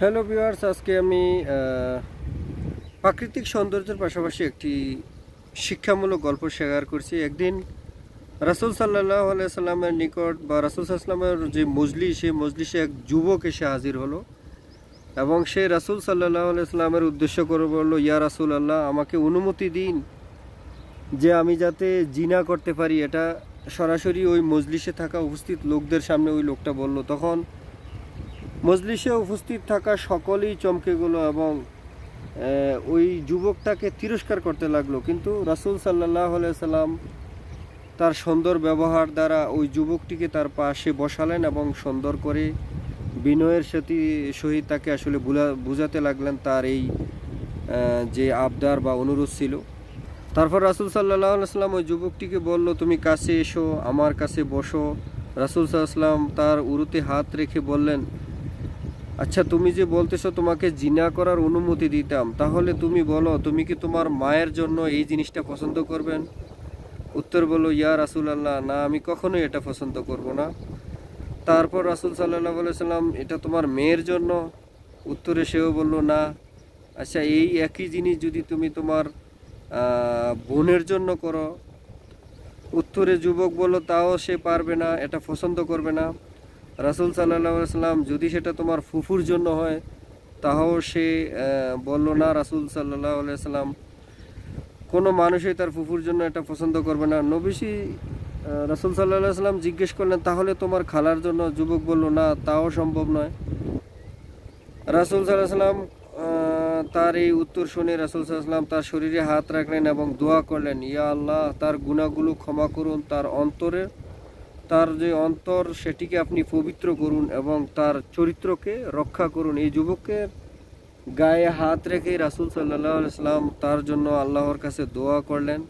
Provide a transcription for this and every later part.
Hello viewers, আজকে আমি প্রাকৃতিক সৌন্দর্যের পাশাপাশি একটি শিক্ষামূলক গল্প শেয়ার করছি। একদিন রাসূল সাল্লাল্লাহু আলাইহি সাল্লামের নিকট বা রাসূল সাল্লামের যে মজলিস, সেই মজলিসে এক যুবক এসে হাজির হলো এবং সে রাসূল সাল্লাল্লাহু আলাইহি সাল্লামের উদ্দেশ্য করে বলল, ইয়া রাসূল আল্লাহ, আমাকে অনুমতি দিন যে আমি যাতে জিনা করতে পারি। এটা সরাসরি ওই মজলিসে থাকা উপস্থিত লোকদের সামনে ওই লোকটা বলল। তখন মজলিসে উপস্থিত থাকা সকলেই চমকে গেল এবং ওই যুবকটাকে তিরস্কার করতে লাগলো। কিন্তু রাসূল সাল্লাল্লাহু আলাইহি সাল্লাম তার সুন্দর ব্যবহার দ্বারা ওই যুবকটিকে তার পাশে বসালেন এবং সুন্দর করে বিনয়ের সহিত তাকে আসলে বুঝাতে লাগলেন তার এই যে আবদার বা অনুরোধ ছিল। তারপর রাসূল সাল্লাল্লাহু আলাইহি সাল্লাম ওই যুবকটিকে বলল, তুমি কাছে এসো, আমার কাছে বসো। রাসূল সাল্লাল্লাহু আলাইহি সাল্লাম তার উরুতে হাত রেখে বললেন, আচ্ছা, তুমি যে বলতেছো তোমাকে জিনা করার অনুমতি দিতাম, তাহলে তুমি বলো, তুমি কি তোমার মায়ের জন্য এই জিনিসটা পছন্দ করবেন? উত্তর বলল, ইয়া রাসূলুল্লাহ, না, আমি কখনোই এটা পছন্দ করব না। তারপর রাসূল সাল্লাল্লাহু আলাইহি সাল্লাম, এটা তোমার মেয়ের জন্য? উত্তরে সেও বলল, না। আচ্ছা, এই একই জিনিস যদি তুমি তোমার বোনের জন্য করো? উত্তরে যুবক বলল, তাও সে পারবে না, এটা পছন্দ করবে না। রাসূল সাল্লাল্লাহু আলাইহি সাল্লাম, যদি সেটা তোমার ফুফুর জন্য হয়? তাও সে বলল, না রাসূল সাল্লাল্লাহু আলাইহি সাল্লাম, কোনো মানুষই তার ফুফুর জন্য এটা পছন্দ করবে না। নবীজি রাসূল সাল্লাল্লাহু আলাইহি সাল্লাম জিজ্ঞেস করলেন, তাহলে তোমার খালার জন্য? যুবক বলল, না, তাও সম্ভব নয়। রাসূল সাল্লাল্লাহু আলাইহি সাল্লাম তার এই উত্তর শুনে রাসূল সাল্লাল্লাহু আলাইহি সাল্লাম তার শরীরে হাত রাখলেন এবং দোয়া করলেন, ইয়া আল্লাহ, তার গুনাহগুলো ক্ষমা করুন, তার যে অন্তর সেটিকে আপনি পবিত্র করুন এবং তার চরিত্রকে রক্ষা করুন। এই যুবকের গায়ে হাত রেখে রাসূল সাল্লাল্লাহু আলাইহি সাল্লাম তার জন্য আল্লাহর কাছে দোয়া করলেন।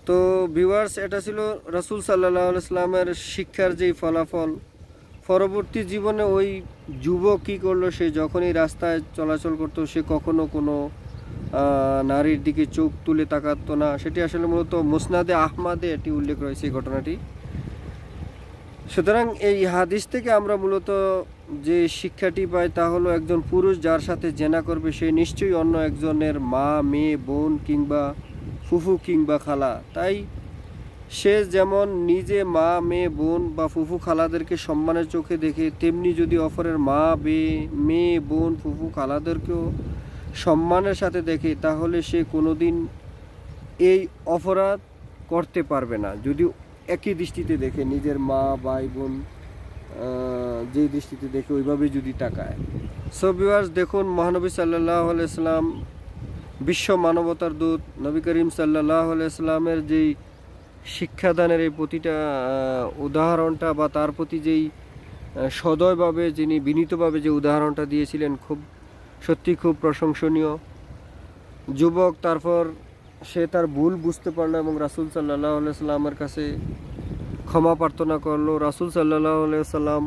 তো ভিউয়ার্স, এটা ছিল রাসূল সাল্লাল্লাহু আলাইহি সাল্লামের শিক্ষার যেই ফলাফল। পরবর্তী জীবনে ওই যুবক কী করলো, সে যখনই রাস্তায় চলাচল করতো সে কখনো কোনো নারীর দিকে চোখ তুলে তাকাতো না। সেটি আসলে মূলত মুসনাদে আহমাদে এটি উল্লেখ রয়েছে, এই ঘটনাটি। সুতরাং এই হাদিস থেকে আমরা মূলত যে শিক্ষাটি পাই তা হলো, একজন পুরুষ যার সাথে জেনা করবে সে নিশ্চয়ই অন্য একজনের মা, মেয়ে, বোন কিংবা ফুফু কিংবা খালা। তাই সে যেমন নিজে মা, মেয়ে, বোন বা ফুফু খালাদেরকে সম্মানের চোখে দেখে, তেমনি যদি অপরের মা, মেয়ে, বোন, ফুফু খালাদেরকেও সম্মানের সাথে দেখে, তাহলে সে কোনোদিন এই অপরাধ করতে পারবে না। যদি একই দৃষ্টিতে দেখে, নিজের মা, ভাই, বোন যেই দৃষ্টিতে দেখে ওইভাবে যদি তাকায়। সো ভিউয়ার্স, দেখুন, মহানবী সাল্লাল্লাহু আলাইহি সাল্লাম, বিশ্ব মানবতার দূত নবী করিম সাল্লাল্লাহু আলাইহি সাল্লামের যেই শিক্ষাদানের এই প্রতিটা উদাহরণটা বা তার প্রতি যেই সদয়ভাবে যিনি বিনীতভাবে যে উদাহরণটা দিয়েছিলেন, সত্যি খুব প্রশংসনীয়। যুবক তারপর সে তার ভুল বুঝতে পারলো এবং রাসূল সাল্লাল্লাহু আলাইহি সাল্লামের কাছে ক্ষমা প্রার্থনা করলো। রাসূল সাল্লাল্লাহু আলাইহি সাল্লাম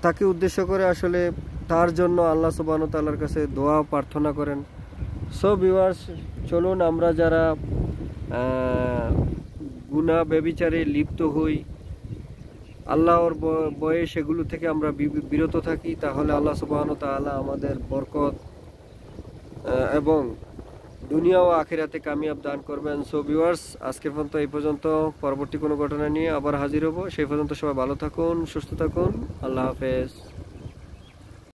তাকে উদ্দেশ্য করে আসলে তার জন্য আল্লাহ সুবহানাহু ওয়া তাআলার কাছে দোয়া প্রার্থনা করেন। সো ভিউয়ার্স, চলুন আমরা যারা গুনাহ ব্যভিচারে লিপ্ত হই, আল্লাহর ভয়ে সেগুলো থেকে আমরা বিরত থাকি, তাহলে আল্লাহ সুবহানাহু ওয়া তাআলা আমাদের বরকত এবং দুনিয়া ও আখিরাতে কামিয়াব দান করবেন। সো ভিউয়ার্স, আজকের পর্যন্ত এই পর্যন্ত। পরবর্তী কোনো ঘটনা নিয়ে আবার হাজির হব। সেই পর্যন্ত সবাই ভালো থাকুন, সুস্থ থাকুন। আল্লাহ হাফেজ।